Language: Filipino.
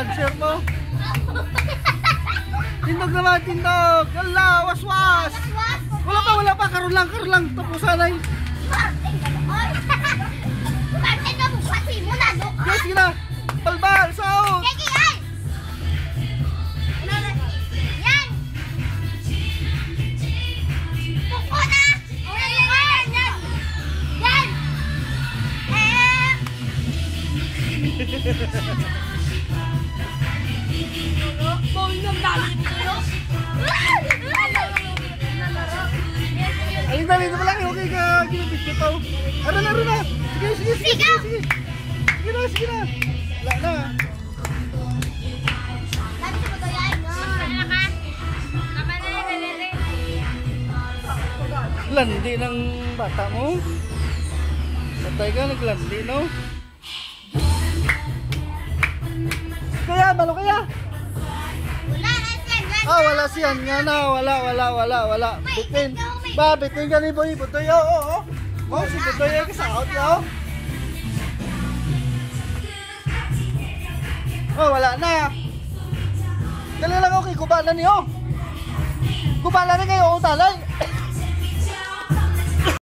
cancer mo. Tindog naman, tindog. Ala, waswas. Wala pa. Karoon lang. Tapusan na yun. Yes, sige na. Balbal, saot. Ayun na, dito lang. Okay ka, ginabit ko. Aran na. Sige. Sige na. Wala na. Landi ng bata mo. Patay ka, naglandi, no? Kaya, balo kaya? Wala siyan nga na. Wala. Bitin. Bitin ka ni Boy. Butoy, oo. Oh, si Butoy ay kasaot niya, oh. Wala na. Dali lang, okay. Kubala niyo. Kubala na kayo, talay.